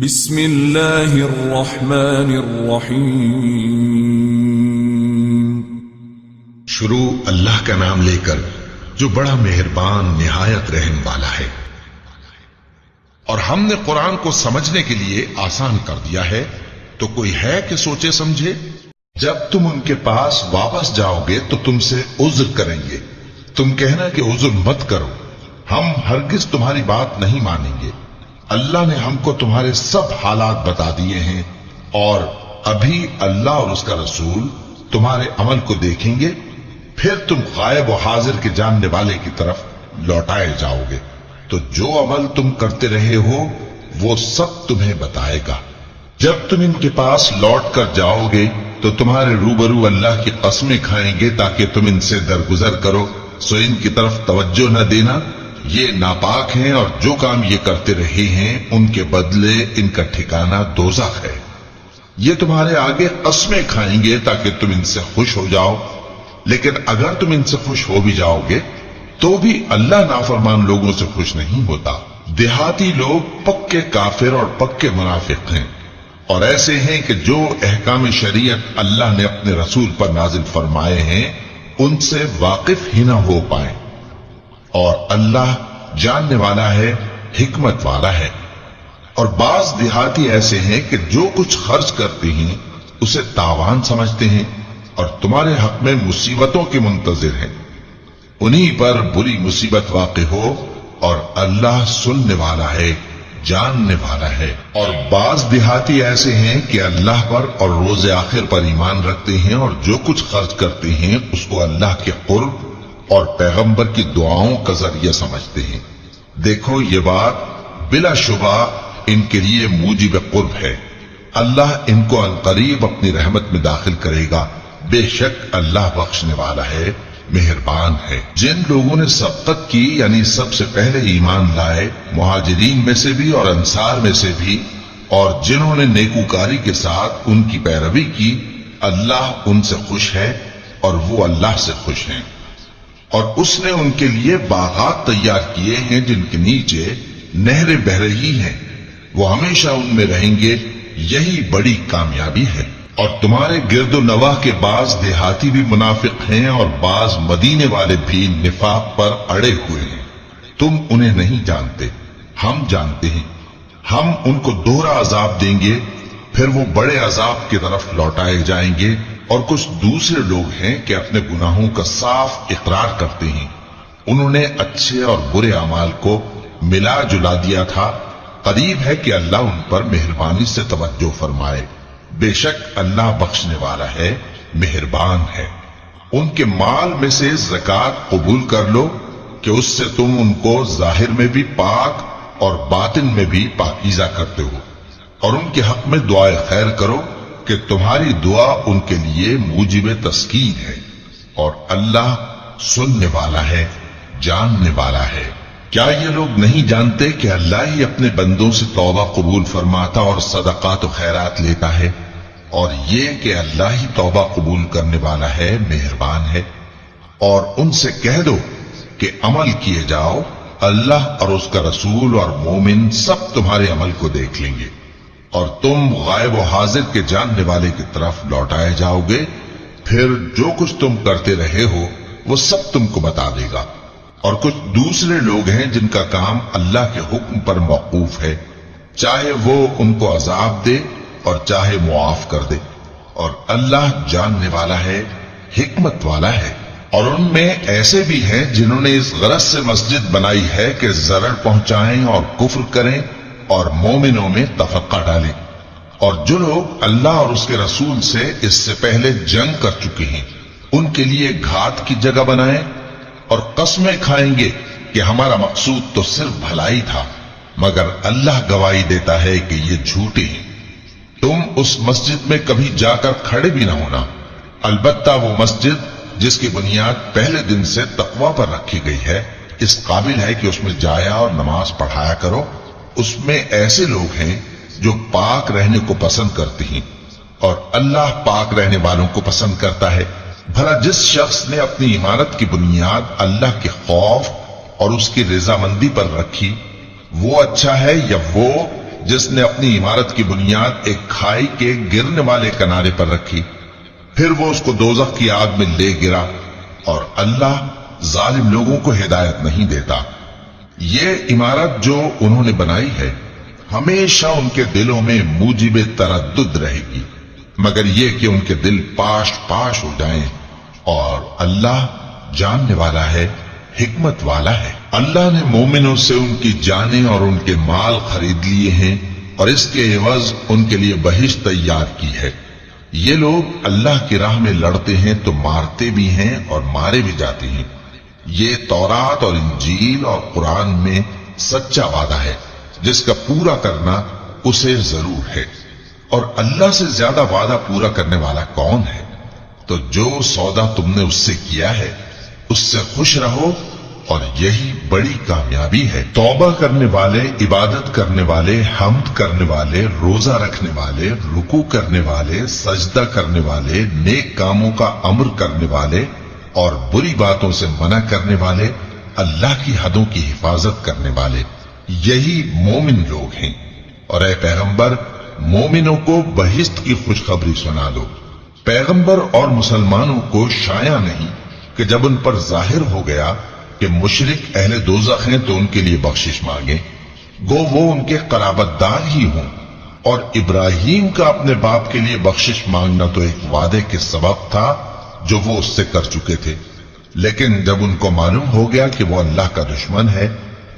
بسم اللہ الرحمن الرحیم۔ شروع اللہ کا نام لے کر جو بڑا مہربان نہایت رحم والا ہے۔ اور ہم نے قرآن کو سمجھنے کے لیے آسان کر دیا ہے، تو کوئی ہے کہ سوچے سمجھے؟ جب تم ان کے پاس واپس جاؤ گے تو تم سے عذر کریں گے، تم کہنا کہ عذر مت کرو، ہم ہرگز تمہاری بات نہیں مانیں گے۔ اللہ نے ہم کو تمہارے سب حالات بتا دیے ہیں، اور ابھی اللہ اور اس کا رسول تمہارے عمل کو دیکھیں گے، پھر تم غائب و حاضر کے جاننے والے کی طرف لوٹائے جاؤ گے، تو جو عمل تم کرتے رہے ہو وہ سب تمہیں بتائے گا۔ جب تم ان کے پاس لوٹ کر جاؤ گے تو تمہارے روبرو اللہ کی قسمیں کھائیں گے تاکہ تم ان سے درگزر کرو، سو ان کی طرف توجہ نہ دینا، یہ ناپاک ہیں، اور جو کام یہ کرتے رہے ہیں ان کے بدلے ان کا ٹھکانہ دوزخ ہے۔ یہ تمہارے آگے قسمیں کھائیں گے تاکہ تم ان سے خوش ہو جاؤ، لیکن اگر تم ان سے خوش ہو بھی جاؤ گے تو بھی اللہ نافرمان لوگوں سے خوش نہیں ہوتا۔ دیہاتی لوگ پکے کافر اور پکے منافق ہیں، اور ایسے ہیں کہ جو احکام شریعت اللہ نے اپنے رسول پر نازل فرمائے ہیں ان سے واقف ہی نہ ہو پائیں، اور اللہ جاننے والا ہے، حکمت والا ہے۔ اور بعض دیہاتی ایسے ہیں کہ جو کچھ خرچ کرتے ہیں اسے تاوان سمجھتے ہیں، اور تمہارے حق میں مصیبتوں کے منتظر ہیں، انہی پر بری مصیبت واقع ہو، اور اللہ سننے والا ہے، جاننے والا ہے۔ اور بعض دیہاتی ایسے ہیں کہ اللہ پر اور روز آخر پر ایمان رکھتے ہیں، اور جو کچھ خرچ کرتے ہیں اس کو اللہ کے قرب اور پیغمبر کی دعاؤں کا ذریعہ سمجھتے ہیں۔ دیکھو یہ بات بلا شبہ ان کے لیے موجب قرب ہے، اللہ ان کو عنقریب اپنی رحمت میں داخل کرے گا، بے شک اللہ بخشنے والا ہے، مہربان ہے۔ جن لوگوں نے سبقت کی یعنی سب سے پہلے ایمان لائے، مہاجرین میں سے بھی اور انصار میں سے بھی، اور جنہوں نے نیکوکاری کے ساتھ ان کی پیروی کی، اللہ ان سے خوش ہے اور وہ اللہ سے خوش ہیں۔ اور اس نے ان کے لیے باغات تیار کیے ہیں جن کے نیچے نہریں بہہ رہی ہیں، وہ ہمیشہ ان میں رہیں گے، یہی بڑی کامیابی ہے۔ اور تمہارے گرد و نواح کے بعض دیہاتی بھی منافق ہیں، اور بعض مدینے والے بھی نفاق پر اڑے ہوئے ہیں، تم انہیں نہیں جانتے، ہم جانتے ہیں۔ ہم ان کو دوہرا عذاب دیں گے، پھر وہ بڑے عذاب کی طرف لوٹائے جائیں گے۔ اور کچھ دوسرے لوگ ہیں کہ اپنے گناہوں کا صاف اقرار کرتے ہیں، انہوں نے اچھے اور برے اعمال کو ملا جلا دیا تھا، قریب ہے کہ اللہ ان پر مہربانی سے توجہ فرمائے، بے شک اللہ بخشنے والا ہے، مہربان ہے۔ ان کے مال میں سے زکوٰۃ قبول کر لو کہ اس سے تم ان کو ظاہر میں بھی پاک اور باطن میں بھی پاکیزہ کرتے ہو، اور ان کے حق میں دعائے خیر کرو کہ تمہاری دعا ان کے لیے موجب تسکین ہے، اور اللہ سننے والا ہے، جاننے والا ہے۔ کیا یہ لوگ نہیں جانتے کہ اللہ ہی اپنے بندوں سے توبہ قبول فرماتا اور صدقات و خیرات لیتا ہے، اور یہ کہ اللہ ہی توبہ قبول کرنے والا ہے، مہربان ہے۔ اور ان سے کہہ دو کہ عمل کیے جاؤ، اللہ اور اس کا رسول اور مومن سب تمہارے عمل کو دیکھ لیں گے، اور تم غائب و حاضر کے جاننے والے کی طرف لوٹائے جاؤ گے، پھر جو کچھ تم کرتے رہے ہو وہ سب تم کو بتا دے گا۔ اور کچھ دوسرے لوگ ہیں جن کا کام اللہ کے حکم پر موقوف ہے، چاہے وہ ان کو عذاب دے اور چاہے معاف کر دے، اور اللہ جاننے والا ہے، حکمت والا ہے۔ اور ان میں ایسے بھی ہیں جنہوں نے اس غرض سے مسجد بنائی ہے کہ ضرر پہنچائیں اور کفر کریں اور مومنوں میں تفرقہ ڈالیں۔ اور جو لوگ اللہ اور اس کے رسول سے اس سے پہلے جنگ کر چکے ہیں ان کے لیے گھات کی جگہ بنائیں، اور قسمیں کھائیں گے کہ ہمارا مقصود تو صرف بھلائی تھا، مگر اللہ گواہی دیتا ہے کہ یہ جھوٹے ہیں۔ تم اس مسجد میں کبھی جا کر کھڑے بھی نہ ہونا، البتہ وہ مسجد جس کی بنیاد پہلے دن سے تقوی پر رکھی گئی ہے اس قابل ہے کہ اس میں جایا اور نماز پڑھایا کرو۔ اس میں ایسے لوگ ہیں جو پاک رہنے کو پسند کرتے ہیں، اور اللہ پاک رہنے والوں کو پسند کرتا ہے۔ بھلا جس شخص نے اپنی عمارت کی بنیاد اللہ کے خوف اور اس کی رضامندی پر رکھی، وہ اچھا ہے یا وہ جس نے اپنی عمارت کی بنیاد ایک کھائی کے گرنے والے کنارے پر رکھی، پھر وہ اس کو دوزخ کی آگ میں لے گرا، اور اللہ ظالم لوگوں کو ہدایت نہیں دیتا۔ یہ عمارت جو انہوں نے بنائی ہے ہمیشہ ان کے دلوں میں موجب تردد رہے گی، مگر یہ کہ ان کے دل پاش پاش ہو جائیں، اور اللہ جاننے والا ہے، حکمت والا ہے۔ اللہ نے مومنوں سے ان کی جانیں اور ان کے مال خرید لیے ہیں، اور اس کے عوض ان کے لیے بہشت تیار کی ہے۔ یہ لوگ اللہ کی راہ میں لڑتے ہیں تو مارتے بھی ہیں اور مارے بھی جاتے ہیں۔ یہ تورات اور انجیل اور قرآن میں سچا وعدہ ہے جس کا پورا کرنا اسے ضرور ہے، اور اللہ سے زیادہ وعدہ پورا کرنے والا کون ہے؟ تو جو سودا تم نے اس سے کیا ہے اس سے خوش رہو، اور یہی بڑی کامیابی ہے۔ توبہ کرنے والے، عبادت کرنے والے، حمد کرنے والے، روزہ رکھنے والے، رکوع کرنے والے، سجدہ کرنے والے، نیک کاموں کا امر کرنے والے اور بری باتوں سے منع کرنے والے، اللہ کی حدوں کی حفاظت کرنے والے، یہی مومن لوگ ہیں۔ اور اے پیغمبر، مومنوں کو بہشت کی خوشخبری سنا دو۔ پیغمبر اور مسلمانوں کو شایع نہیں کہ جب ان پر ظاہر ہو گیا کہ مشرک اہل دوزخ ہیں تو ان کے لیے بخشش مانگیں، گو وہ ان کے قرابت دار ہی ہوں۔ اور ابراہیم کا اپنے باپ کے لیے بخشش مانگنا تو ایک وعدے کے سبب تھا جو وہ اس سے کر چکے تھے، لیکن جب ان کو معلوم ہو گیا کہ وہ اللہ کا دشمن ہے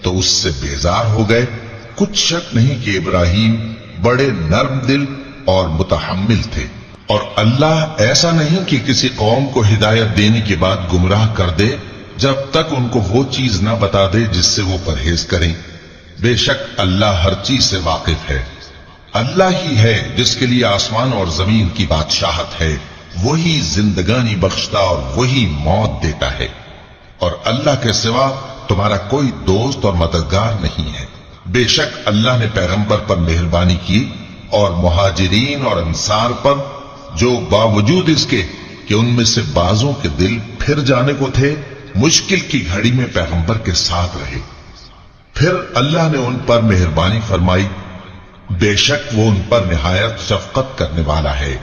تو اس سے بیزار ہو گئے۔ کچھ شک نہیں کہ ابراہیم بڑے نرم دل اور متحمل تھے، اور اللہ ایسا نہیں کہ کسی قوم کو ہدایت دینے کے بعد گمراہ کر دے جب تک ان کو وہ چیز نہ بتا دے جس سے وہ پرہیز کریں۔ بے شک اللہ ہر چیز سے واقف ہے۔ اللہ ہی ہے جس کے لیے آسمان اور زمین کی بادشاہت ہے، وہی زندگانی بخشتا اور وہی موت دیتا ہے، اور اللہ کے سوا تمہارا کوئی دوست اور مددگار نہیں ہے۔ بے شک اللہ نے پیغمبر پر مہربانی کی اور مہاجرین اور انصار پر، جو باوجود اس کے کہ ان میں سے بعضوں کے دل پھر جانے کو تھے، مشکل کی گھڑی میں پیغمبر کے ساتھ رہے۔ پھر اللہ نے ان پر مہربانی فرمائی، بے شک وہ ان پر نہایت شفقت کرنے والا ہے،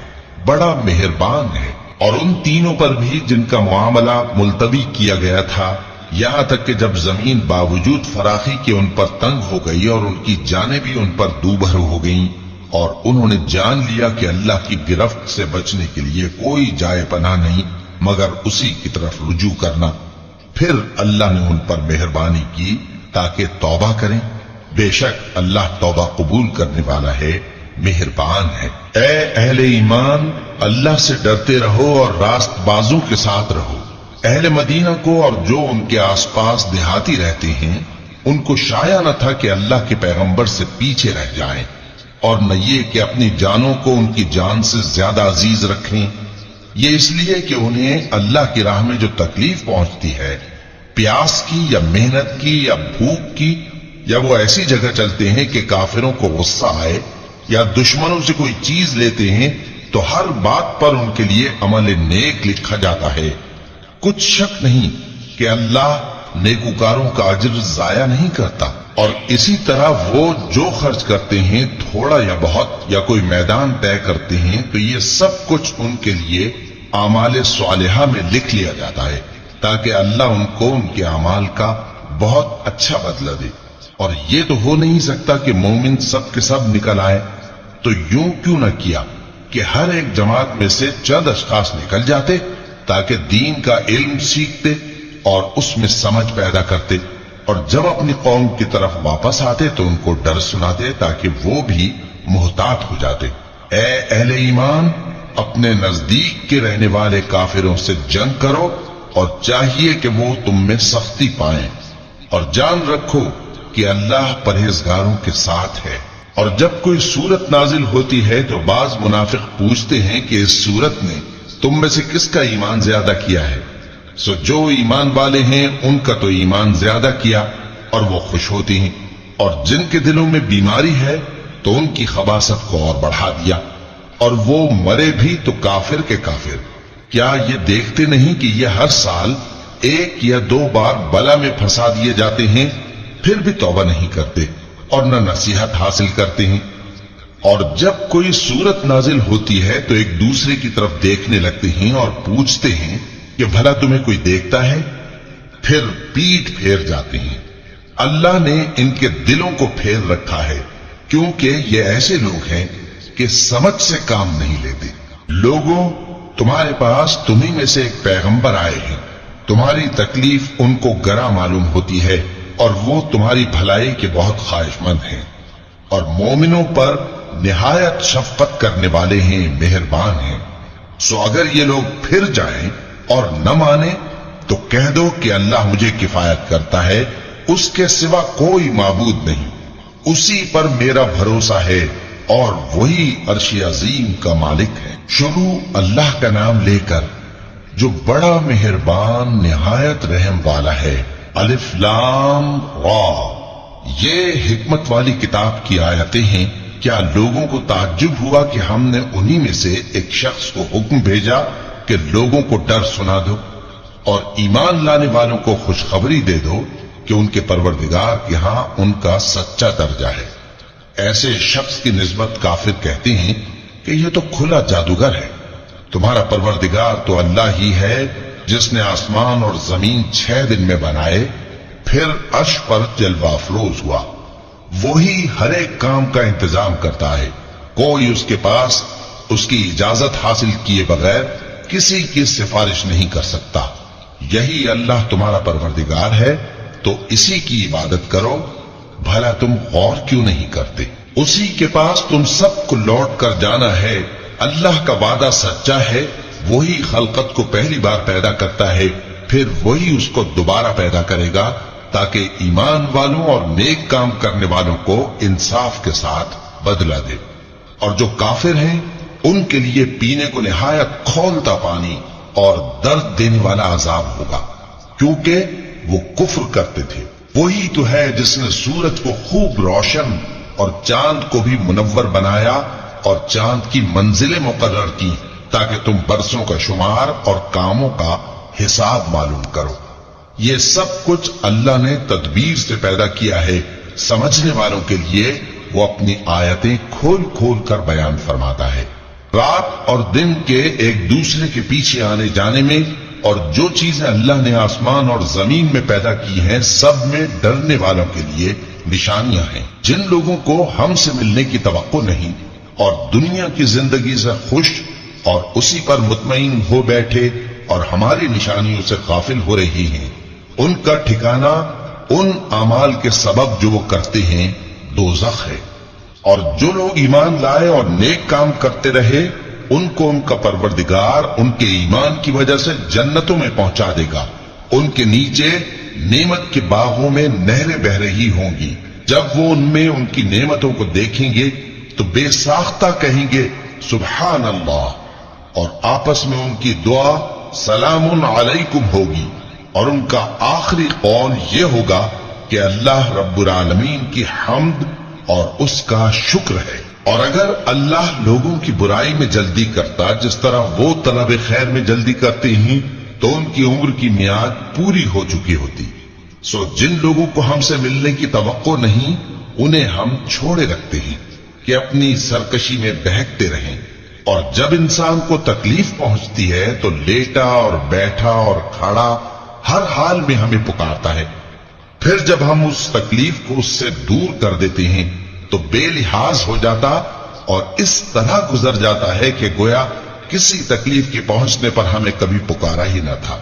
بڑا مہربان ہے۔ اور ان تینوں پر بھی جن کا معاملہ ملتوی کیا گیا تھا، یہاں تک کہ جب زمین باوجود فراخی کے ان پر تنگ ہو گئی اور ان کی جانیں بھی ان پر دوبھر ہو گئیں، اور انہوں نے جان لیا کہ اللہ کی گرفت سے بچنے کے لیے کوئی جائے پناہ نہیں مگر اسی کی طرف رجوع کرنا، پھر اللہ نے ان پر مہربانی کی تاکہ توبہ کریں۔ بے شک اللہ توبہ قبول کرنے والا ہے، مہربان ہے۔ اے اہل ایمان، اللہ سے ڈرتے رہو اور راست بازوں کے ساتھ رہو۔ اہل مدینہ کو اور جو ان کے آس پاس دیہاتی رہتے ہیں ان کو شایع نہ تھا کہ اللہ کے پیغمبر سے پیچھے رہ جائیں، اور نہ یہ کہ اپنی جانوں کو ان کی جان سے زیادہ عزیز رکھیں۔ یہ اس لیے کہ انہیں اللہ کی راہ میں جو تکلیف پہنچتی ہے، پیاس کی یا محنت کی یا بھوک کی، یا وہ ایسی جگہ چلتے ہیں کہ کافروں کو غصہ آئے، یا دشمنوں سے کوئی چیز لیتے ہیں، تو ہر بات پر ان کے لیے عمل نیک لکھا جاتا ہے۔ کچھ شک نہیں کہ اللہ نیکوکاروں کا اجر ضائع نہیں کرتا۔ اور اسی طرح وہ جو خرچ کرتے ہیں، تھوڑا یا بہت، یا کوئی میدان طے کرتے ہیں، تو یہ سب کچھ ان کے لیے اعمال صالحہ میں لکھ لیا جاتا ہے، تاکہ اللہ ان کو ان کے اعمال کا بہت اچھا بدلہ دے۔ اور یہ تو ہو نہیں سکتا کہ مومن سب کے سب نکل آئے، تو یوں کیوں نہ کیا کہ ہر ایک جماعت میں سے چند اشخاص نکل جاتے تاکہ دین کا علم سیکھتے اور اس میں سمجھ پیدا کرتے، اور جب اپنی قوم کی طرف واپس آتے تو ان کو ڈر سناتے تاکہ وہ بھی محتاط ہو جاتے۔ اے اہل ایمان، اپنے نزدیک کے رہنے والے کافروں سے جنگ کرو، اور چاہیے کہ وہ تم میں سختی پائیں، اور جان رکھو کہ اللہ پرہیزگاروں کے ساتھ ہے۔ اور جب کوئی سورت نازل ہوتی ہے تو بعض منافق پوچھتے ہیں کہ اس سورت نے تم میں سے کس کا ایمان زیادہ کیا ہے؟ سو جو ایمان والے ہیں ان کا تو ایمان زیادہ کیا، اور وہ خوش ہوتی ہیں، اور جن کے دلوں میں بیماری ہے تو ان کی خباثت کو اور بڑھا دیا، اور وہ مرے بھی تو کافر کے کافر۔ کیا یہ دیکھتے نہیں کہ یہ ہر سال 1 یا 2 بار بلا میں پھنسا دیے جاتے ہیں، پھر بھی توبہ نہیں کرتے؟ اور نہ نصیحت حاصل کرتے ہیں، اور جب کوئی صورت نازل ہوتی ہے تو ایک دوسرے کی طرف دیکھنے لگتے ہیں اور پوچھتے ہیں کہ بھلا تمہیں کوئی دیکھتا ہے؟ پھر پیٹھ پھیر جاتے ہیں۔ اللہ نے ان کے دلوں کو پھیر رکھا ہے، کیونکہ یہ ایسے لوگ ہیں کہ سمجھ سے کام نہیں لیتے۔ لوگوں، تمہارے پاس تمہیں میں سے ایک پیغمبر آئے ہیں، تمہاری تکلیف ان کو گراں معلوم ہوتی ہے اور وہ تمہاری بھلائی کے بہت خواہش مند ہیں، اور مومنوں پر نہایت شفقت کرنے والے ہیں، مہربان ہیں۔ سو اگر یہ لوگ پھر جائیں اور نہ مانیں تو کہہ دو کہ اللہ مجھے کفایت کرتا ہے، اس کے سوا کوئی معبود نہیں، اسی پر میرا بھروسہ ہے اور وہی عرش عظیم کا مالک ہے۔ شروع اللہ کا نام لے کر جو بڑا مہربان نہایت رحم والا ہے۔ الف لام را، یہ حکمت والی کتاب کی آیتیں ہیں۔ کیا لوگوں کو تعجب ہوا کہ ہم نے انہی میں سے ایک شخص کو حکم بھیجا کہ لوگوں کو ڈر سنا دو اور ایمان لانے والوں کو خوشخبری دے دو کہ ان کے پروردگار کے ہاں ان کا سچا درجہ ہے۔ ایسے شخص کی نسبت کافر کہتے ہیں کہ یہ تو کھلا جادوگر ہے۔ تمہارا پروردگار تو اللہ ہی ہے جس نے آسمان اور زمین 6 دن میں بنائے، پھر عرش پر جلوہ افروز ہوا۔ وہی ہر ایک کام کا انتظام کرتا ہے، کوئی اس کے پاس اس کی اجازت حاصل کیے بغیر کسی کی سفارش نہیں کر سکتا۔ یہی اللہ تمہارا پروردگار ہے، تو اسی کی عبادت کرو۔ بھلا تم غور کیوں نہیں کرتے؟ اسی کے پاس تم سب کو لوٹ کر جانا ہے۔ اللہ کا وعدہ سچا ہے، وہی خلقت کو پہلی بار پیدا کرتا ہے، پھر وہی اس کو دوبارہ پیدا کرے گا تاکہ ایمان والوں اور نیک کام کرنے والوں کو انصاف کے ساتھ بدلہ دے۔ اور جو کافر ہیں ان کے لیے پینے کو نہایت کھولتا پانی اور درد دینے والا عذاب ہوگا، کیونکہ وہ کفر کرتے تھے۔ وہی تو ہے جس نے سورج کو خوب روشن اور چاند کو بھی منور بنایا اور چاند کی منزلیں مقرر کی تاکہ تم برسوں کا شمار اور کاموں کا حساب معلوم کرو۔ یہ سب کچھ اللہ نے تدبیر سے پیدا کیا ہے، سمجھنے والوں کے لیے وہ اپنی آیتیں کھول کھول کر بیان فرماتا ہے۔ رات اور دن کے ایک دوسرے کے پیچھے آنے جانے میں اور جو چیزیں اللہ نے آسمان اور زمین میں پیدا کی ہیں سب میں ڈرنے والوں کے لیے نشانیاں ہیں۔ جن لوگوں کو ہم سے ملنے کی توقع نہیں اور دنیا کی زندگی سے خوش اور اسی پر مطمئن ہو بیٹھے اور ہماری نشانیوں سے غافل ہو رہی ہیں، ان کا ٹھکانہ ان اعمال کے سبب جو وہ کرتے ہیں دوزخ ہے۔ اور جو لوگ ایمان لائے اور نیک کام کرتے رہے ان کو ان کا پروردگار ان کے ایمان کی وجہ سے جنتوں میں پہنچا دے گا، ان کے نیچے نعمت کے باغوں میں نہریں بہ رہی ہوں گی۔ جب وہ ان میں ان کی نعمتوں کو دیکھیں گے تو بے ساختہ کہیں گے سبحان اللہ، اور آپس میں ان کی دعا سلام علیکم ہوگی، اور ان کا آخری قول یہ ہوگا کہ اللہ رب العالمین کی حمد اور اس کا شکر ہے۔ اور اگر اللہ لوگوں کی برائی میں جلدی کرتا جس طرح وہ طلب خیر میں جلدی کرتے ہیں تو ان کی عمر کی میعاد پوری ہو چکی ہوتی۔ سو جن لوگوں کو ہم سے ملنے کی توقع نہیں انہیں ہم چھوڑے رکھتے ہیں کہ اپنی سرکشی میں بہکتے رہیں، اور جب انسان کو تکلیف پہنچتی ہے تو لیٹا اور بیٹھا اور کھڑا ہر حال میں ہمیں پکارتا ہے، پھر جب ہم اس تکلیف کو اس سے دور کر دیتے ہیں تو بے لحاظ ہو جاتا اور اس طرح گزر جاتا ہے کہ گویا کسی تکلیف کے پہنچنے پر ہمیں کبھی پکارا ہی نہ تھا۔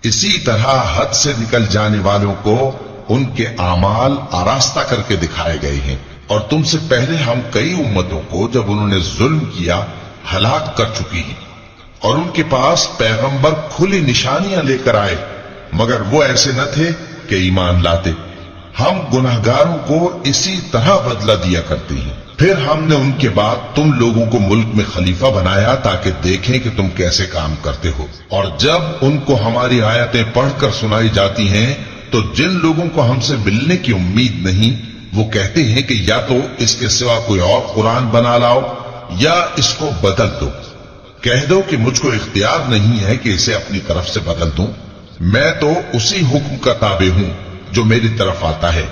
اسی طرح حد سے نکل جانے والوں کو ان کے اعمال آراستہ کر کے دکھائے گئے ہیں، اور تم سے پہلے ہم کئی امتوں کو جب انہوں نے ظلم کیا ہلاک کر چکی ہیں، اور ان کے پاس پیغمبر کھلی نشانیاں لے کر آئے مگر وہ ایسے نہ تھے کہ ایمان لاتے۔ ہم گناہگاروں کو اسی طرح بدلہ دیا کرتے ہیں۔ پھر ہم نے ان کے بعد تم لوگوں کو ملک میں خلیفہ بنایا تاکہ دیکھیں کہ تم کیسے کام کرتے ہو، اور جب ان کو ہماری آیتیں پڑھ کر سنائی جاتی ہیں تو جن لوگوں کو ہم سے ملنے کی امید نہیں وہ کہتے ہیں کہ یا تو اس کے سوا کوئی اور قرآن بنا لاؤ یا اس کو بدل دو۔ کہہ دو کہ مجھ کو اختیار نہیں ہے کہ اسے اپنی طرف سے بدل دوں، میں تو اسی حکم کا تابع ہوں جو میری طرف آتا ہے۔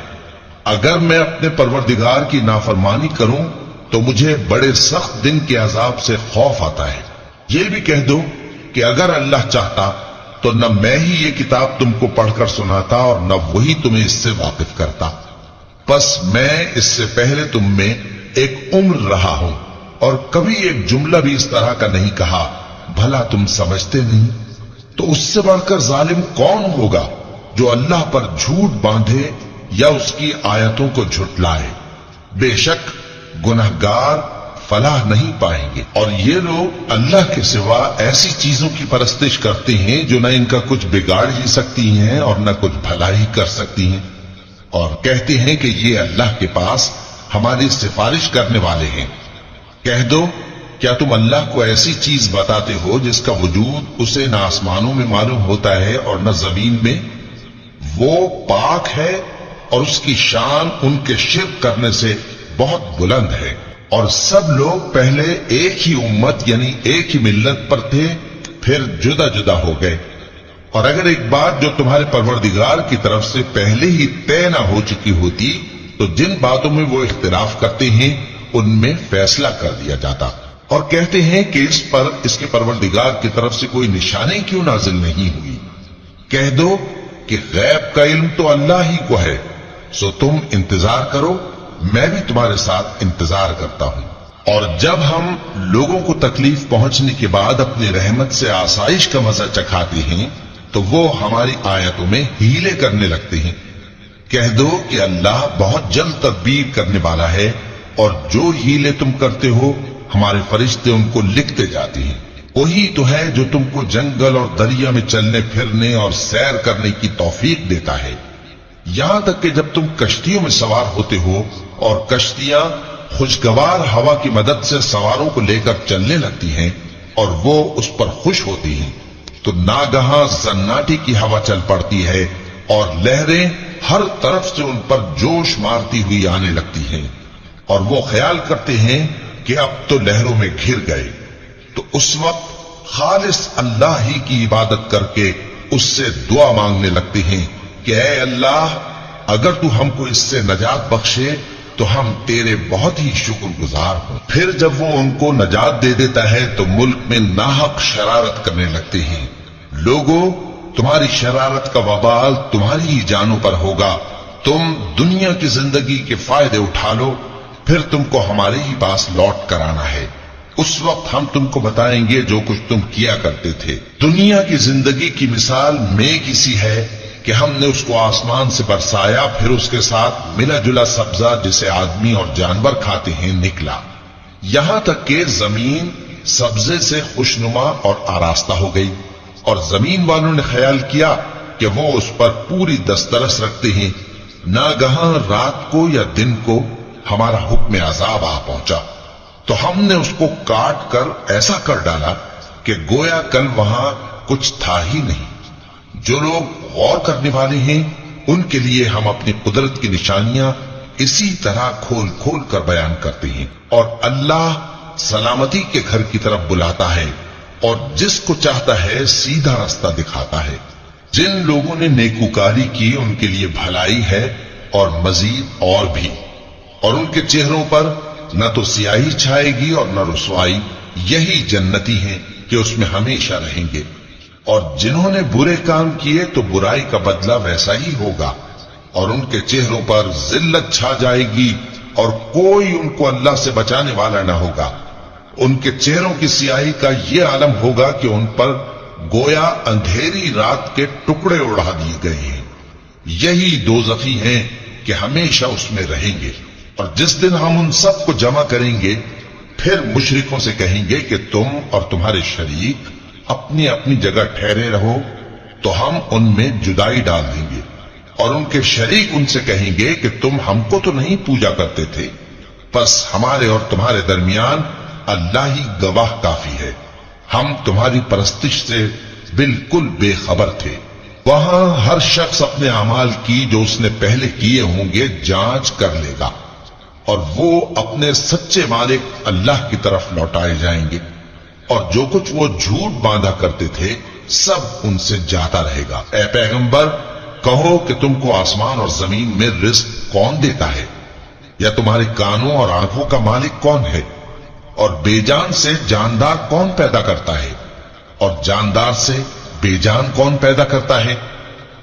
اگر میں اپنے پروردگار کی نافرمانی کروں تو مجھے بڑے سخت دن کے عذاب سے خوف آتا ہے۔ یہ بھی کہہ دو کہ اگر اللہ چاہتا تو نہ میں ہی یہ کتاب تم کو پڑھ کر سناتا اور نہ وہی تمہیں اس سے واقف کرتا، پس میں اس سے پہلے تم میں ایک عمر رہا ہوں اور کبھی ایک جملہ بھی اس طرح کا نہیں کہا، بھلا تم سمجھتے نہیں؟ تو اس سے بڑھ کر ظالم کون ہوگا جو اللہ پر جھوٹ باندھے یا اس کی آیتوں کو جھٹلائے؟ بے شک گنہگار فلاح نہیں پائیں گے۔ اور یہ لوگ اللہ کے سوا ایسی چیزوں کی پرستش کرتے ہیں جو نہ ان کا کچھ بگاڑ ہی سکتی ہیں اور نہ کچھ بھلائی کر سکتی ہیں، اور کہتے ہیں کہ یہ اللہ کے پاس ہماری سفارش کرنے والے ہیں۔ کہہ دو کیا تم اللہ کو ایسی چیز بتاتے ہو جس کا وجود اسے نہ آسمانوں میں معلوم ہوتا ہے اور نہ زمین میں؟ وہ پاک ہے اور اس کی شان ان کے شرک کرنے سے بہت بلند ہے۔ اور سب لوگ پہلے ایک ہی امت یعنی ایک ہی ملت پر تھے، پھر جدا جدا ہو گئے۔ اور اگر ایک بات جو تمہارے پروردگار کی طرف سے پہلے ہی طے نہ ہو چکی ہوتی تو جن باتوں میں وہ اختلاف کرتے ہیں ان میں فیصلہ کر دیا جاتا۔ اور کہتے ہیں کہ اس پر اس کے پروردگار کی طرف سے کوئی نشانی کیوں نازل نہیں ہوئی؟ کہہ دو کہ غیب کا علم تو اللہ ہی کو ہے، سو تم انتظار کرو، میں بھی تمہارے ساتھ انتظار کرتا ہوں۔ اور جب ہم لوگوں کو تکلیف پہنچنے کے بعد اپنی رحمت سے آسائش کا مزہ چکھاتے ہیں تو وہ ہماری آیتوں میں ہیلے کرنے لگتے ہیں۔ کہہ دو کہ اللہ بہت جلد تدبیر کرنے والا ہے، اور جو ہیلے تم کرتے ہو ہمارے فرشتے ان کو لکھتے جاتے ہیں۔ وہی تو ہے جو تم کو جنگل اور دریا میں چلنے پھرنے اور سیر کرنے کی توفیق دیتا ہے، یہاں تک کہ جب تم کشتیوں میں سوار ہوتے ہو اور کشتیاں خوشگوار ہوا کی مدد سے سواروں کو لے کر چلنے لگتی ہیں اور وہ اس پر خوش ہوتی ہیں، تو ناگہاں زناٹی کی ہوا چل پڑتی ہے اور لہریں ہر طرف سے ان پر جوش مارتی ہوئی آنے لگتی ہیں، اور وہ خیال کرتے ہیں کہ اب تو لہروں میں گھر گئے۔ تو اس وقت خالص اللہ ہی کی عبادت کر کے اس سے دعا مانگنے لگتے ہیں کہ اے اللہ، اگر تو ہم کو اس سے نجات بخشے تو ہم تیرے بہت ہی شکر گزار ہوں۔ پھر جب وہ ان کو نجات دے دیتا ہے تو ملک میں ناحق شرارت کرنے لگتے ہیں۔ لوگوں، تمہاری شرارت کا وبال تمہاری ہی جانوں پر ہوگا، تم دنیا کی زندگی کے فائدے اٹھا لو، پھر تم کو ہمارے ہی پاس لوٹ کر آنا ہے۔ اس وقت ہم تم کو بتائیں گے جو کچھ تم کیا کرتے تھے۔ دنیا کی زندگی کی مثال میگھ سی ہے کہ ہم نے اس کو آسمان سے برسایا، پھر اس کے ساتھ ملا جلا سبزہ جسے آدمی اور جانور کھاتے ہیں نکلا، یہاں تک کہ زمین سبزے سے خوشنما اور آراستہ ہو گئی، اور زمین والوں نے خیال کیا کہ وہ اس پر پوری دسترس رکھتے ہیں۔ ناگہاں رات کو یا دن کو ہمارا حکم عذاب آ پہنچا تو ہم نے اس کو کاٹ کر ایسا کر ڈالا کہ گویا کل وہاں کچھ تھا ہی نہیں۔ جو لوگ غور کرنے والے ہیں ان کے لیے ہم اپنی قدرت کی نشانیاں اسی طرح کھول کھول کر بیان کرتے ہیں، اور اللہ سلامتی کے گھر کی طرف بلاتا ہے اور جس کو چاہتا ہے سیدھا راستہ دکھاتا ہے۔ جن لوگوں نے نیکوکاری کی ان کے لیے بھلائی ہے اور مزید اور بھی، اور ان کے چہروں پر نہ تو سیاہی چھائے گی اور نہ رسوائی، یہی جنتی ہیں کہ اس میں ہمیشہ رہیں گے۔ اور جنہوں نے برے کام کیے تو برائی کا بدلہ ویسا ہی ہوگا، اور ان کے چہروں پر ذلت چھا جائے گی اور کوئی ان کو اللہ سے بچانے والا نہ ہوگا۔ ان کے چہروں کی سیاہی کا یہ عالم ہوگا کہ ان پر گویا اندھیری رات کے ٹکڑے اڑا دیے گئے ہیں۔ یہی دوزخی ہیں کہ ہمیشہ اس میں رہیں گے۔ اور جس دن ہم ان سب کو جمع کریں گے پھر مشرکوں سے کہیں گے کہ تم اور تمہارے شریک اپنی اپنی جگہ ٹھہرے رہو تو ہم ان میں جدائی ڈال دیں گے، اور ان کے شریک ان سے کہیں گے کہ تم ہم کو تو نہیں پوجا کرتے تھے، بس ہمارے اور تمہارے درمیان اللہ ہی گواہ کافی ہے، ہم تمہاری پرستش سے بالکل بے خبر تھے۔ وہاں ہر شخص اپنے اعمال کی جو اس نے پہلے کیے ہوں گے جانچ کر لے گا، اور وہ اپنے سچے مالک اللہ کی طرف لوٹائے جائیں گے، اور جو کچھ وہ جھوٹ باندھا کرتے تھے سب ان سے جاتا رہے گا۔ اے پیغمبر، کہو کہ تم کو آسمان اور زمین میں رزق کون دیتا ہے؟ یا تمہارے کانوں اور آنکھوں کا مالک کون ہے؟ اور بے جان سے جاندار کون پیدا کرتا ہے؟ اور جاندار سے بے جان کون پیدا کرتا ہے؟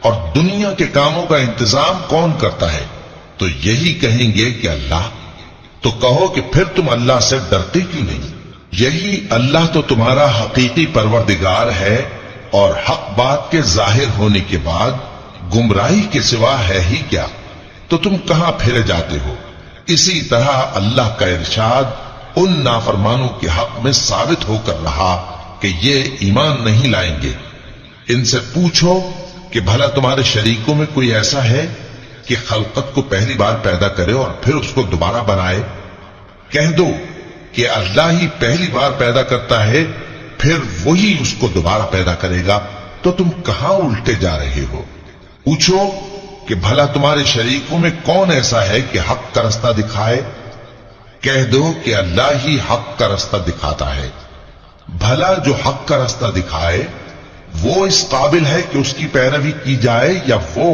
اور دنیا کے کاموں کا انتظام کون کرتا ہے؟ تو یہی کہیں گے کہ اللہ۔ تو کہو کہ پھر تم اللہ سے ڈرتے کیوں نہیں؟ یہی اللہ تو تمہارا حقیقی پروردگار ہے، اور حق بات کے ظاہر ہونے کے بعد گمراہی کے سوا ہے ہی کیا؟ تو تم کہاں پھرے جاتے ہو؟ اسی طرح اللہ کا ارشاد ان نافرمانوں کے حق میں ثابت ہو کر رہا کہ یہ ایمان نہیں لائیں گے۔ ان سے پوچھو کہ بھلا تمہارے شریکوں میں کوئی ایسا ہے کہ خلقت کو پہلی بار پیدا کرے اور پھر اس کو دوبارہ بنائے؟ کہہ دو کہ اللہ ہی پہلی بار پیدا کرتا ہے، پھر وہی اس کو دوبارہ پیدا کرے گا۔ تو تم کہاں الٹے جا رہے ہو؟ پوچھو کہ بھلا تمہارے شریکوں میں کون ایسا ہے کہ حق کا رستہ دکھائے؟ کہہ دو کہ اللہ ہی حق کا رستہ دکھاتا ہے۔ بھلا جو حق کا رستہ دکھائے وہ اس قابل ہے کہ اس کی پیروی کی جائے، یا وہ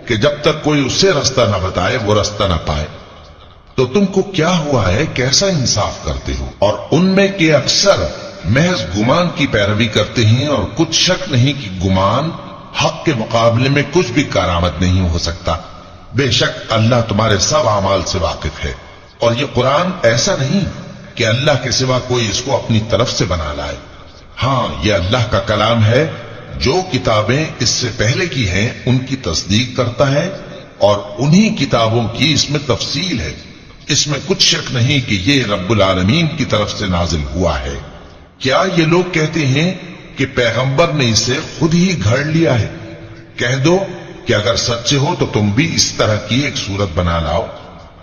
کہ جب تک کوئی اسے رستہ نہ بتائے وہ رستہ نہ پائے؟ تو تم کو کیا ہوا ہے؟ کیسا انصاف کرتے ہو؟ اور ان میں کے اکثر محض گمان کی پیروی کرتے ہیں، اور کچھ شک نہیں کہ گمان حق کے مقابلے میں کچھ بھی کارآمد نہیں ہو سکتا۔ بے شک اللہ تمہارے سب اعمال سے واقف ہے، اور یہ قرآن ایسا نہیں کہ اللہ کے سوا کوئی اس کو اپنی طرف سے بنا لائے۔ ہاں، یہ اللہ کا کلام ہے، جو کتابیں اس سے پہلے کی ہیں ان کی تصدیق کرتا ہے، اور انہی کتابوں کی اس میں تفصیل ہے۔ اس میں کچھ شک نہیں کہ یہ رب العالمین کی طرف سے نازل ہوا ہے۔ کیا یہ لوگ کہتے ہیں کہ پیغمبر نے اسے خود ہی گھڑ لیا ہے؟ کہہ دو کہ اگر سچے ہو تو تم بھی اس طرح کی ایک صورت بنا لاؤ،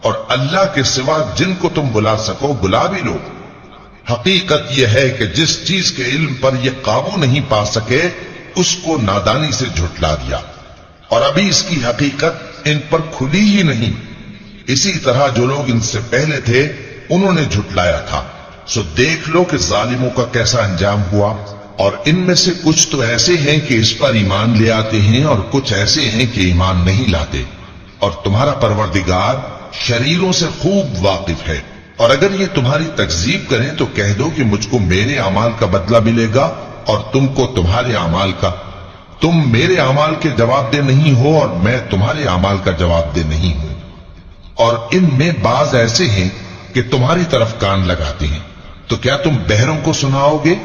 اور اللہ کے سوا جن کو تم بلا سکو بلا بھی لو۔ حقیقت یہ ہے کہ جس چیز کے علم پر یہ قابو نہیں پا سکے اس کو نادانی سے جھٹلا دیا، اور ابھی اس کی حقیقت ان پر کھلی ہی نہیں۔ اسی طرح جو لوگ ان سے پہلے تھے انہوں نے جھٹلایا تھا، سو دیکھ لو کہ ظالموں کا کیسا انجام ہوا۔ اور ان میں سے کچھ تو ایسے ہیں کہ اس پر ایمان لے آتے ہیں، اور کچھ ایسے ہیں کہ ایمان نہیں لاتے، اور تمہارا پروردگار شریروں سے خوب واقف ہے۔ اور اگر یہ تمہاری تکذیب کریں تو کہہ دو کہ مجھ کو میرے اعمال کا بدلہ ملے گا، اور تم کو تمہارے اعمال کا۔ تم میرے اعمال کے جواب دہ نہیں ہو، اور میں تمہارے اعمال کا جواب دہ نہیں ہوں۔ اور ان میں بعض ایسے ہیں کہ تمہاری طرف کان لگاتے ہیں، تو کیا تم بہروں کو سناؤ گے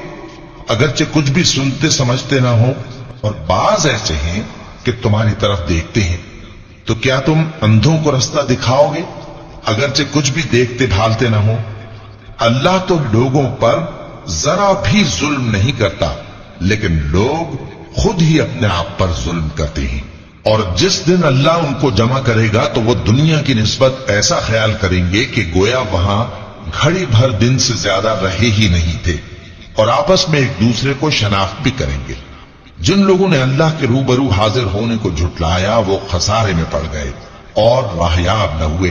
اگرچہ کچھ بھی سنتے سمجھتے نہ ہو؟ اور بعض ایسے ہیں کہ تمہاری طرف دیکھتے ہیں، تو کیا تم اندھوں کو رستہ دکھاؤ گے اگرچہ کچھ بھی دیکھتے بھالتے نہ ہو؟ اللہ تو لوگوں پر ذرا بھی ظلم نہیں کرتا، لیکن لوگ خود ہی اپنے آپ پر ظلم کرتے ہیں۔ اور جس دن اللہ ان کو جمع کرے گا تو وہ دنیا کی نسبت ایسا خیال کریں گے کہ گویا وہاں گھڑی بھر دن سے زیادہ رہے ہی نہیں تھے، اور آپس میں ایک دوسرے کو شناخت بھی کریں گے۔ جن لوگوں نے اللہ کے روبرو حاضر ہونے کو جھٹلایا وہ خسارے میں پڑ گئے اور راہیاب نہ ہوئے۔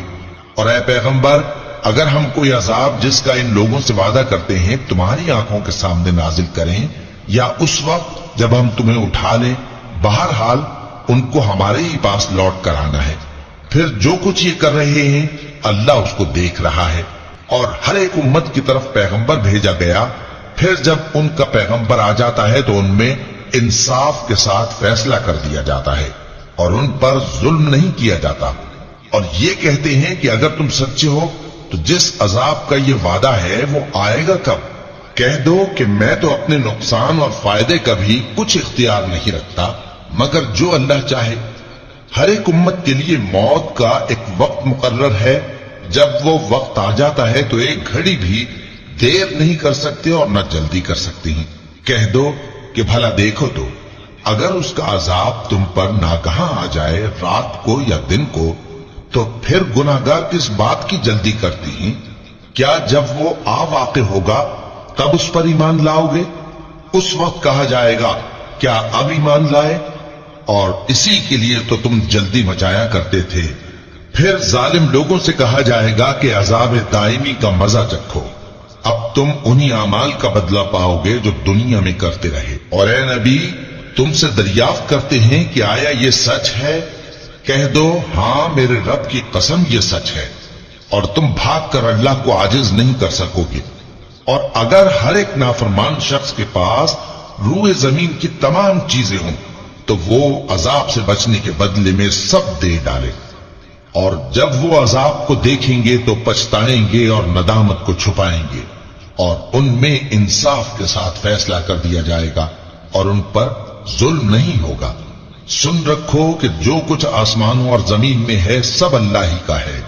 اور اے پیغمبر، اگر ہم کوئی عذاب جس کا ان لوگوں سے وعدہ کرتے ہیں تمہاری آنکھوں کے سامنے نازل کریں، یا اس وقت جب ہم تمہیں اٹھا لیں، بہرحال ان کو ہمارے ہی پاس لوٹ کر آنا ہے۔ پھر جو کچھ یہ کر رہے ہیں اللہ اس کو دیکھ رہا ہے۔ اور ہر ایک امت کی طرف پیغمبر بھیجا گیا، پھر جب ان کا پیغمبر آ جاتا ہے تو ان میں انصاف کے ساتھ فیصلہ کر دیا جاتا ہے، اور ان پر ظلم نہیں کیا جاتا۔ اور یہ کہتے ہیں کہ اگر تم سچے ہو تو جس عذاب کا یہ وعدہ ہے وہ آئے گا کب؟ کہہ دو کہ میں تو اپنے نقصان اور فائدے کا بھی کچھ اختیار نہیں رکھتا مگر جو اللہ چاہے۔ ہر ایک امت کے لیے موت کا ایک وقت مقرر ہے، جب وہ وقت آ جاتا ہے تو ایک گھڑی بھی دیر نہیں کر سکتے اور نہ جلدی کر سکتے ہیں۔ کہہ دو کہ بھلا دیکھو تو اگر اس کا عذاب تم پر ناگہاں آ جائے رات کو یا دن کو، تو پھر گناہگار کس بات کی جلدی کرتی ہیں؟ کیا جب وہ آ واقع ہوگا تب اس پر ایمان لاؤ گے؟ اس وقت کہا جائے گا کیا اب ایمان لائے؟ اور اسی کے لیے تو تم جلدی مچایا کرتے تھے۔ پھر ظالم لوگوں سے کہا جائے گا کہ عذاب دائمی کا مزہ چکھو، اب تم انہی اعمال کا بدلہ پاؤ گے جو دنیا میں کرتے رہے۔ اور اے نبی، تم سے دریافت کرتے ہیں کہ آیا یہ سچ ہے کہہ دو ہاں میرے رب کی قسم یہ سچ ہے، اور تم بھاگ کر اللہ کو عاجز نہیں کر سکو گے۔ اور اگر ہر ایک نافرمان شخص کے پاس روئے زمین کی تمام چیزیں ہوں تو وہ عذاب سے بچنے کے بدلے میں سب دے ڈالے، اور جب وہ عذاب کو دیکھیں گے تو پچھتائیں گے اور ندامت کو چھپائیں گے، اور ان میں انصاف کے ساتھ فیصلہ کر دیا جائے گا اور ان پر ظلم نہیں ہوگا۔ سن رکھو کہ جو کچھ آسمانوں اور زمین میں ہے سب اللہ ہی کا ہے۔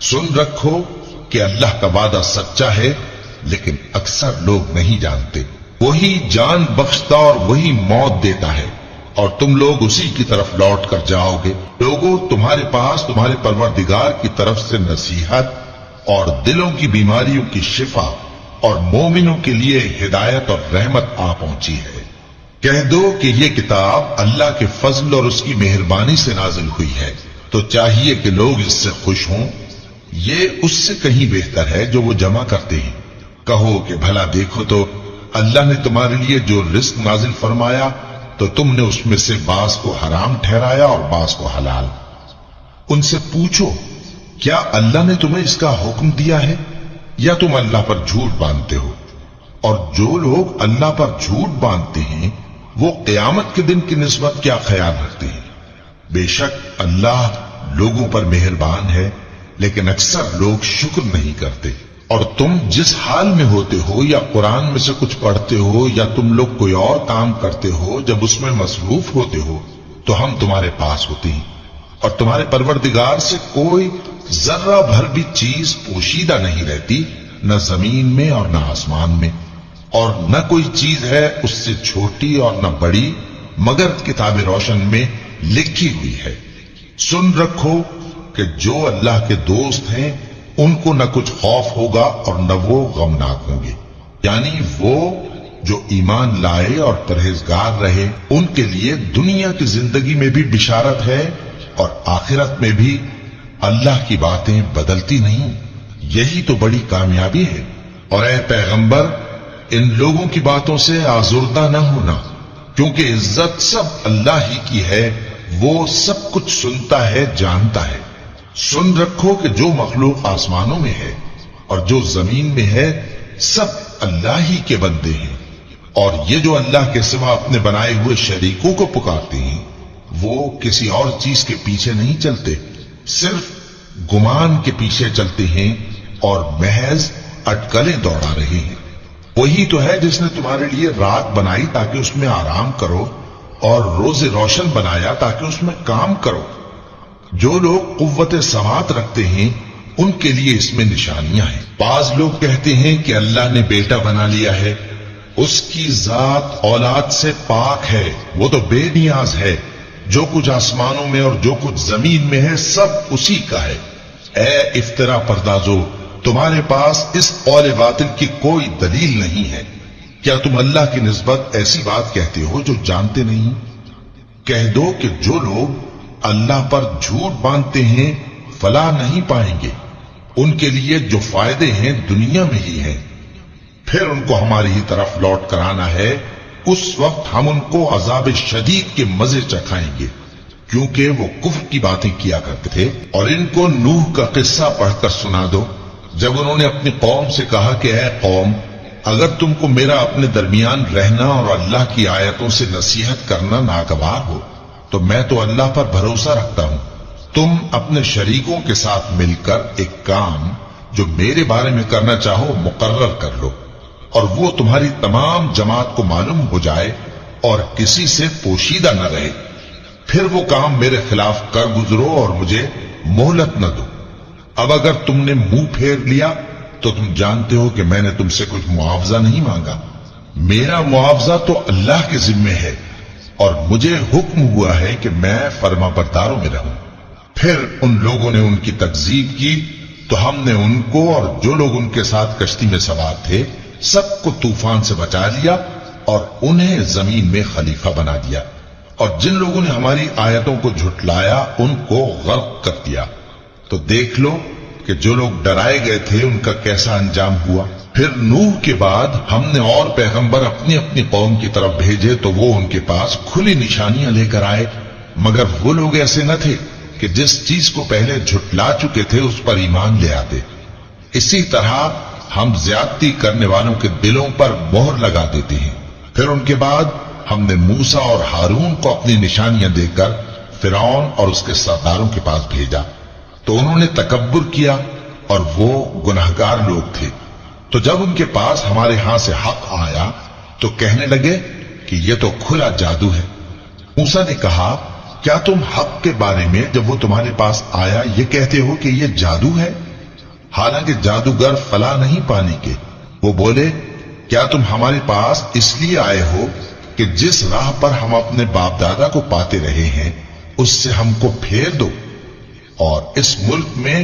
سن رکھو کہ اللہ کا وعدہ سچا ہے، لیکن اکثر لوگ نہیں جانتے۔ وہی جان بخشتا اور وہی موت دیتا ہے، اور تم لوگ اسی کی طرف لوٹ کر جاؤ گے۔ لوگوں، تمہارے پاس تمہارے پروردگار کی طرف سے نصیحت اور دلوں کی بیماریوں کی شفا اور مومنوں کے لیے ہدایت اور رحمت آ پہنچی ہے۔ کہہ دو کہ یہ کتاب اللہ کے فضل اور اس کی مہربانی سے نازل ہوئی ہے، تو چاہیے کہ لوگ اس سے خوش ہوں۔ یہ اس سے کہیں بہتر ہے جو وہ جمع کرتے ہیں۔ کہو کہ بھلا دیکھو تو اللہ نے تمہارے لیے جو رزق نازل فرمایا تو تم نے اس میں سے بعض کو حرام ٹھہرایا اور بعض کو حلال۔ ان سے پوچھو کیا اللہ نے تمہیں اس کا حکم دیا ہے یا تم اللہ پر جھوٹ باندھتے ہو؟ اور جو لوگ اللہ پر جھوٹ باندھتے ہیں وہ قیامت کے دن کی نسبت کیا خیال رکھتے ہیں؟ بے شک اللہ لوگوں پر مہربان ہے، لیکن اکثر لوگ شکر نہیں کرتے۔ اور تم جس حال میں ہوتے ہو یا قرآن میں سے کچھ پڑھتے ہو یا تم لوگ کوئی اور کام کرتے ہو، جب اس میں مصروف ہوتے ہو تو ہم تمہارے پاس ہوتے ہیں، اور تمہارے پروردگار سے کوئی ذرہ بھر بھی چیز پوشیدہ نہیں رہتی، نہ زمین میں اور نہ آسمان میں، اور نہ کوئی چیز ہے اس سے چھوٹی اور نہ بڑی مگر کتاب روشن میں لکھی ہوئی ہے۔ سن رکھو کہ جو اللہ کے دوست ہیں ان کو نہ کچھ خوف ہوگا اور نہ وہ غمناک ہوں گے، یعنی وہ جو ایمان لائے اور پرہیزگار رہے ان کے لیے دنیا کی زندگی میں بھی بشارت ہے، اور آخرت میں بھی اللہ کی باتیں بدلتی نہیں۔ یہی تو بڑی کامیابی ہے۔ اور اے پیغمبر، ان لوگوں کی باتوں سے آزردہ نہ ہونا، کیونکہ عزت سب اللہ ہی کی ہے، وہ سب کچھ سنتا ہے، جانتا ہے۔ سن رکھو کہ جو مخلوق آسمانوں میں ہے اور جو زمین میں ہے سب اللہ ہی کے بندے ہیں، اور یہ جو اللہ کے سوا اپنے بنائے ہوئے شریکوں کو پکارتے ہیں وہ کسی اور چیز کے پیچھے نہیں چلتے، صرف گمان کے پیچھے چلتے ہیں اور محض اٹکلیں دوڑا رہے ہیں۔ وہی تو ہے جس نے تمہارے لیے رات بنائی تاکہ اس میں آرام کرو، اور روز روشن بنایا تاکہ اس میں کام کرو۔ جو لوگ قوت سماعت رکھتے ہیں ان کے لیے اس میں نشانیاں ہیں۔ بعض لوگ کہتے ہیں کہ اللہ نے بیٹا بنا لیا ہے، اس کی ذات اولاد سے پاک ہے، وہ تو بے نیاز ہے، جو کچھ آسمانوں میں اور جو کچھ زمین میں ہے سب اسی کا ہے۔ اے افترا پردازو، تمہارے پاس اس قول باطل کی کوئی دلیل نہیں ہے، کیا تم اللہ کی نسبت ایسی بات کہتے ہو جو جانتے نہیں؟ کہہ دو کہ جو لوگ اللہ پر جھوٹ باندھتے ہیں فلاح نہیں پائیں گے، ان کے لیے جو فائدے ہیں دنیا میں ہی ہیں، پھر ان کو ہماری ہی طرف لوٹ کر آنا ہے، اس وقت ہم ان کو عذاب شدید کے مزے چکھائیں گے، کیونکہ وہ کفر کی باتیں کیا کرتے تھے۔ اور ان کو نوح کا قصہ پڑھ کر سنا دو، جب انہوں نے اپنی قوم سے کہا کہ اے قوم، اگر تم کو میرا اپنے درمیان رہنا اور اللہ کی آیتوں سے نصیحت کرنا ناگوار ہو تو میں تو اللہ پر بھروسہ رکھتا ہوں، تم اپنے شریکوں کے ساتھ مل کر ایک کام جو میرے بارے میں کرنا چاہو مقرر کر لو، اور وہ تمہاری تمام جماعت کو معلوم ہو جائے اور کسی سے پوشیدہ نہ رہے، پھر وہ کام میرے خلاف کر گزرو اور مجھے مہلت نہ دو۔ اب اگر تم نے منہ پھیر لیا تو تم جانتے ہو کہ میں نے تم سے کچھ معاوضہ نہیں مانگا، میرا معاوضہ تو اللہ کے ذمے ہے، اور مجھے حکم ہوا ہے کہ میں فرما برداروں میں رہوں۔ پھر ان لوگوں نے ان کی تکذیب کی تو ہم نے ان کو اور جو لوگ ان کے ساتھ کشتی میں سوار تھے سب کو طوفان سے بچا لیا اور انہیں زمین میں خلیفہ بنا دیا، اور جن لوگوں نے ہماری آیتوں کو جھٹلایا ان کو غرق کر دیا۔ تو دیکھ لو کہ جو لوگ ڈرائے گئے تھے ان کا کیسا انجام ہوا۔ پھر نوح کے بعد ہم نے اور پیغمبر اپنی اپنی قوم کی طرف بھیجے تو وہ ان کے پاس کھلی نشانیاں لے کر آئے، مگر وہ لوگ ایسے نہ تھے کہ جس چیز کو پہلے جھٹلا چکے تھے اس پر ایمان لے آتے. اسی طرح ہم زیادتی کرنے والوں کے دلوں پر مہر لگا دیتے ہیں. پھر ان کے بعد ہم نے موسیٰ اور ہارون کو اپنی نشانیاں دے کر فرعون اور اس کے سرداروں کے پاس بھیجا تو انہوں نے تکبر کیا اور وہ گناہگار لوگ تھے. تو جب ان کے پاس ہمارے ہاں سے حق آیا تو کہنے لگے کہ یہ تو کھلا جادو ہے. موسیٰ نے کہا کیا تم حق کے بارے میں جب وہ تمہارے پاس آیا یہ کہتے ہو کہ یہ جادو ہے حالانکہ جادوگر فلاح نہیں پانے کے؟ وہ بولے کیا تم ہمارے پاس اس لیے آئے ہو کہ جس راہ پر ہم اپنے باپ دادا کو پاتے رہے ہیں اس سے ہم کو پھیر دو اور اس ملک میں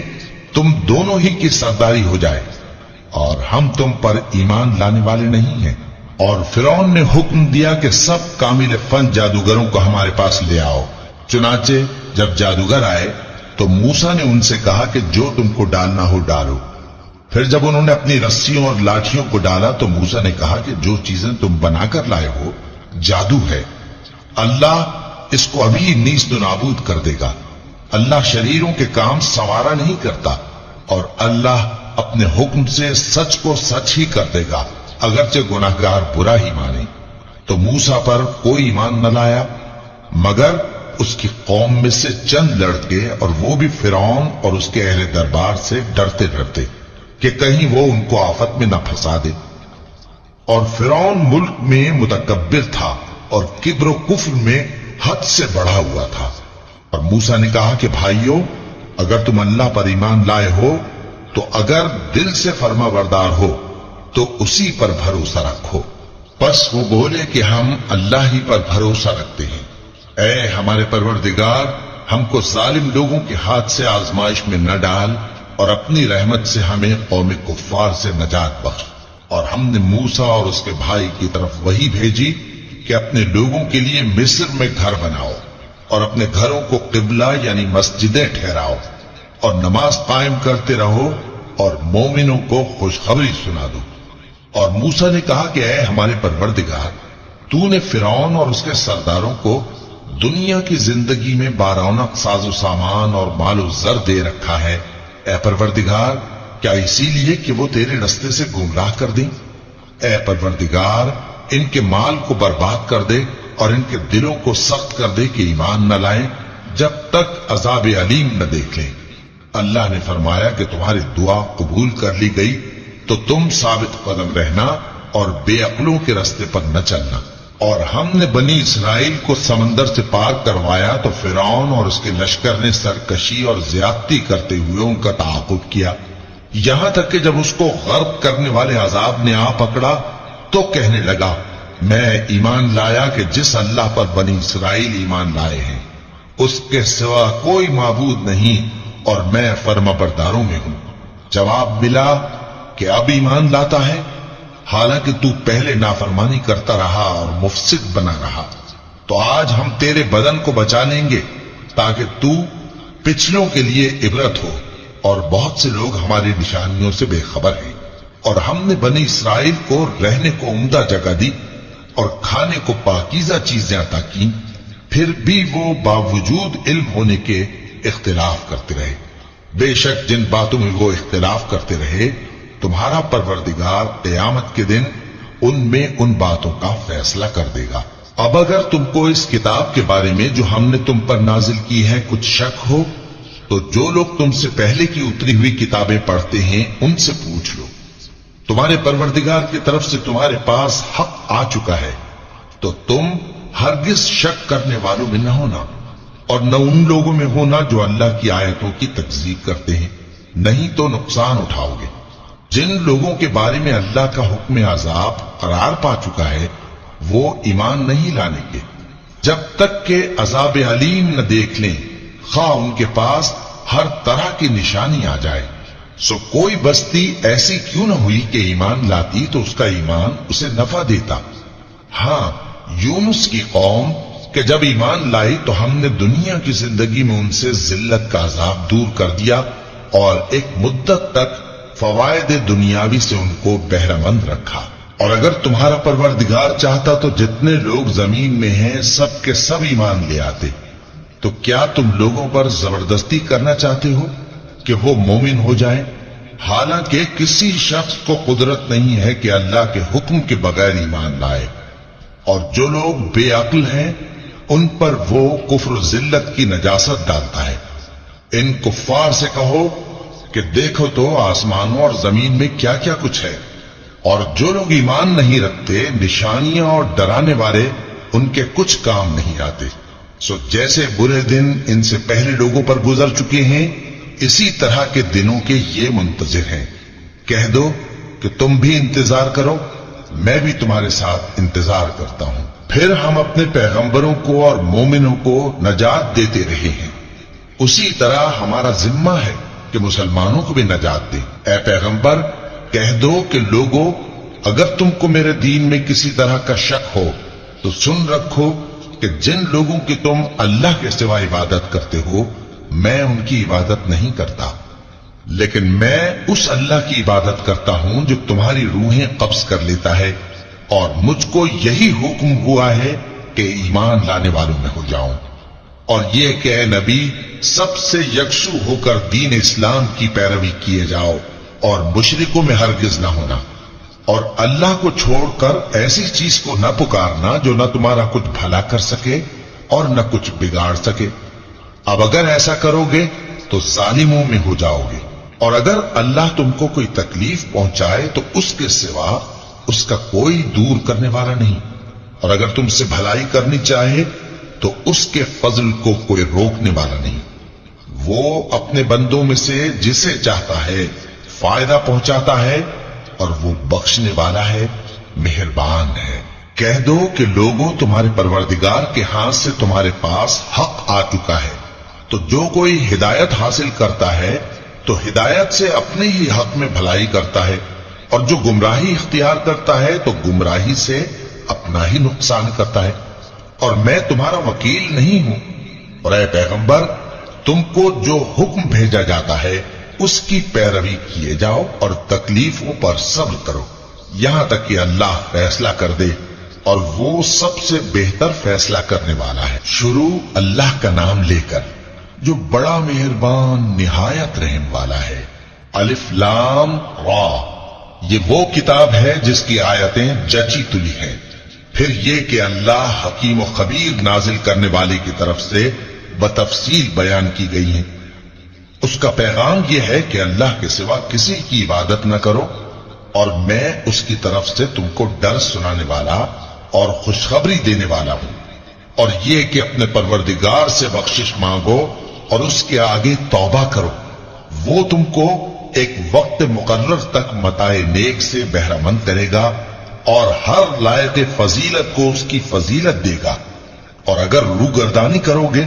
تم دونوں ہی کی سرداری ہو جائے اور ہم تم پر ایمان لانے والے نہیں ہیں. اور فرعون نے حکم دیا کہ سب کامل فن جادوگروں کو ہمارے پاس لے آؤ. چنانچہ جب جادوگر آئے تو موسیٰ نے ان سے کہا کہ جو تم کو ڈالنا ہو ڈالو. پھر جب انہوں نے اپنی رسیوں اور لاٹھیوں کو ڈالا تو موسیٰ نے کہا کہ جو چیزیں تم بنا کر لائے ہو جادو ہے. اللہ اس کو ابھی نیست و نابود کر دے گا. اللہ شریروں کے کام سنوارا نہیں کرتا اور اللہ اپنے حکم سے سچ کو سچ ہی کر دے گا اگرچہ گناہگار برا ہی مانے. تو موسیٰ پر کوئی ایمان نہ لایا مگر اس کی قوم میں سے چند لڑکے اور وہ بھی فرعون اور اس کے اہل دربار سے ڈرتے ڈرتے کہ کہیں وہ ان کو آفت میں نہ پھنسا دے. اور فرعون ملک میں متکبر تھا اور کبر و کفر میں حد سے بڑھا ہوا تھا. اور موسیٰ نے کہا کہ بھائیو اگر تم اللہ پر ایمان لائے ہو تو اگر دل سے فرما بردار ہو تو اسی پر بھروسہ رکھو. بس وہ بولے کہ ہم اللہ ہی پر بھروسہ رکھتے ہیں. اے ہمارے پروردگار ہم کو ظالم لوگوں کے ہاتھ سے آزمائش میں نہ ڈال اور اپنی رحمت سے ہمیں قوم کفار سے نجات بخش. اور ہم نے موسیٰ اور اس کے بھائی کی طرف وحی بھیجی کہ اپنے لوگوں کے لیے مصر میں گھر بناؤ اور اپنے گھروں کو قبلہ یعنی مسجدیں ٹھہراؤ اور نماز قائم کرتے رہو اور مومنوں کو خوشخبری سنا دو. اور موسیٰ نے کہا کہ اے ہمارے پروردگار تو نے فرعون اور اس کے سرداروں کو دنیا کی زندگی میں بارونق ساز و سامان اور مال و زر دے رکھا ہے. اے پروردگار کیا اسی لیے کہ وہ تیرے رستے سے گمراہ کر دیں؟ اے پروردگار ان کے مال کو برباد کر دے اور ان کے دلوں کو سخت کر دے کہ ایمان نہ لائیں جب تک عذاب علیم نہ دیکھ لیں. اللہ نے فرمایا کہ تمہاری دعا قبول کر لی گئی تو تم ثابت قدم رہنا اور بے عقلوں کے رستے پر نہ چلنا. اور ہم نے بنی اسرائیل کو سمندر سے پار کروایا تو فرعون اور اس کے لشکر نے سرکشی اور زیادتی کرتے ہوئے ان کا تعاقب کیا یہاں تک کہ جب اس کو غرق کرنے والے عذاب نے آ پکڑا تو کہنے لگا میں ایمان لایا کہ جس اللہ پر بنی اسرائیل ایمان لائے ہیں اس کے سوا کوئی معبود نہیں اور میں فرما برداروں میں ہوں. جواب ملا کہ اب ایمان لاتا ہے حالانکہ تو پہلے نافرمانی کرتا رہا اور مفسد بنا رہا. تو آج ہم تیرے بدن کو بچا لیں گے تاکہ تو پچھلوں کے لیے عبرت ہو اور بہت سے لوگ ہماری نشانیوں سے بے خبر ہیں. اور ہم نے بنی اسرائیل کو رہنے کو عمدہ جگہ دی اور کھانے کو پاکیزہ چیزیں عطا کی پھر بھی وہ باوجود علم ہونے کے اختلاف کرتے رہے. بے شک جن باتوں میں وہ اختلاف کرتے رہے تمہارا پروردگار قیامت کے دن ان میں ان باتوں کا فیصلہ کر دے گا. اب اگر تم کو اس کتاب کے بارے میں جو ہم نے تم پر نازل کی ہے کچھ شک ہو تو جو لوگ تم سے پہلے کی اتری ہوئی کتابیں پڑھتے ہیں ان سے پوچھ لو. تمہارے پروردگار کی طرف سے تمہارے پاس حق آ چکا ہے تو تم ہرگز شک کرنے والوں میں نہ ہونا اور نہ ان لوگوں میں ہونا جو اللہ کی آیتوں کی تکذیب کرتے ہیں نہیں تو نقصان اٹھاؤ گے. جن لوگوں کے بارے میں اللہ کا حکم عذاب قرار پا چکا ہے وہ ایمان نہیں لانے گے جب تک کہ عذاب علیم نہ دیکھ لیں خواہ ان کے پاس ہر طرح کی نشانی آ جائے. سو کوئی بستی ایسی کیوں نہ ہوئی کہ ایمان لاتی تو اس کا ایمان اسے نفع دیتا. ہاں یونس کی قوم کہ جب ایمان لائی تو ہم نے دنیا کی زندگی میں ان سے ذلت کا عذاب دور کر دیا اور ایک مدت تک فوائد دنیاوی سے ان کو بہرہ مند رکھا. اور اگر تمہارا پروردگار چاہتا تو جتنے لوگ زمین میں ہیں سب کے سب ایمان لے آتے تو کیا تم لوگوں پر زبردستی کرنا چاہتے ہو کہ وہ مومن ہو جائیں؟ حالانکہ کسی شخص کو قدرت نہیں ہے کہ اللہ کے حکم کے بغیر ایمان لائے، اور جو لوگ بے عقل ہیں ان پر وہ کفر و ذلت کی نجاست ڈالتا ہے۔ ان کفار سے کہو کہ دیکھو تو آسمانوں اور زمین میں کیا کیا کچھ ہے، اور جو لوگ ایمان نہیں رکھتے نشانیاں اور ڈرانے والے ان کے کچھ کام نہیں آتے۔ سو جیسے برے دن ان سے پہلے لوگوں پر گزر چکے ہیں، اسی طرح کے دنوں کے یہ منتظر ہیں۔ کہہ دو کہ تم بھی انتظار کرو، میں بھی تمہارے ساتھ انتظار کرتا ہوں۔ پھر ہم اپنے پیغمبروں کو اور مومنوں کو نجات دیتے رہے ہیں، اسی طرح ہمارا ذمہ ہے کہ مسلمانوں کو بھی نجات دیں۔ اے پیغمبر کہہ دو کہ لوگو، اگر تم کو میرے دین میں کسی طرح کا شک ہو تو سن رکھو کہ جن لوگوں کی تم اللہ کے سوا عبادت کرتے ہو میں ان کی عبادت نہیں کرتا، لیکن میں اس اللہ کی عبادت کرتا ہوں جو تمہاری روحیں قبض کر لیتا ہے، اور مجھ کو یہی حکم ہوا ہے کہ ایمان لانے والوں میں ہو جاؤں، اور یہ کہ اے نبی سب سے یکسو ہو کر دین اسلام کی پیروی کیے جاؤ اور مشرکوں میں ہرگز نہ ہونا، اور اللہ کو چھوڑ کر ایسی چیز کو نہ پکارنا جو نہ تمہارا کچھ بھلا کر سکے اور نہ کچھ بگاڑ سکے۔ اب اگر ایسا کرو گے تو ظالموں میں ہو جاؤ گے، اور اگر اللہ تم کو کوئی تکلیف پہنچائے تو اس کے سوا اس کا کوئی دور کرنے والا نہیں، اور اگر تم سے بھلائی کرنی چاہے تو اس کے فضل کو کوئی روکنے والا نہیں۔ وہ اپنے بندوں میں سے جسے چاہتا ہے فائدہ پہنچاتا ہے، اور وہ بخشنے والا ہے، مہربان ہے۔ کہہ دو کہ لوگوں تمہارے پروردگار کے ہاتھ سے تمہارے پاس حق آ چکا ہے، تو جو کوئی ہدایت حاصل کرتا ہے تو ہدایت سے اپنے ہی حق میں بھلائی کرتا ہے، اور جو گمراہی اختیار کرتا ہے تو گمراہی سے اپنا ہی نقصان کرتا ہے، اور میں تمہارا وکیل نہیں ہوں۔ اور اے پیغمبر تم کو جو حکم بھیجا جاتا ہے اس کی پیروی کیے جاؤ اور تکلیفوں پر صبر کرو، یہاں تک کہ اللہ فیصلہ کر دے، اور وہ سب سے بہتر فیصلہ کرنے والا ہے۔ شروع اللہ کا نام لے کر جو بڑا مہربان نہایت رحم والا ہے۔ الف لام را، یہ وہ کتاب ہے جس کی آیتیں جچی تلی ہیں۔ پھر یہ کہ اللہ حکیم و خبیر نازل کرنے والے کی طرف سے بتفصیل بیان کی گئی ہیں۔ اس کا پیغام یہ ہے کہ اللہ کے سوا کسی کی عبادت نہ کرو، اور میں اس کی طرف سے تم کو ڈر سنانے والا اور خوشخبری دینے والا ہوں، اور یہ کہ اپنے پروردگار سے بخشش مانگو اور اس کے آگے توبہ کرو، وہ تم کو ایک وقت مقرر تک متاع نیک سے بہرہ مند کرے گا، اور ہر لائق فضیلت کو اس کی فضیلت دے گا، اور اگر روگردانی کرو گے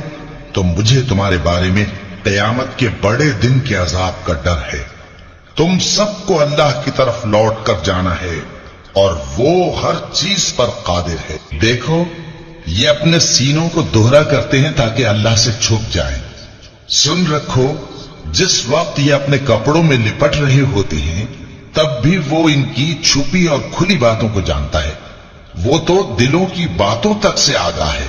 تو مجھے تمہارے بارے میں قیامت کے بڑے دن کے عذاب کا ڈر ہے۔ تم سب کو اللہ کی طرف لوٹ کر جانا ہے، اور وہ ہر چیز پر قادر ہے۔ دیکھو یہ اپنے سینوں کو دوہرا کرتے ہیں تاکہ اللہ سے چھپ جائیں۔ سن رکھو جس وقت یہ اپنے کپڑوں میں لپٹ رہے ہوتے ہیں تب بھی وہ ان کی چھپی اور کھلی باتوں کو جانتا ہے، وہ تو دلوں کی باتوں تک سے آگاہ ہے۔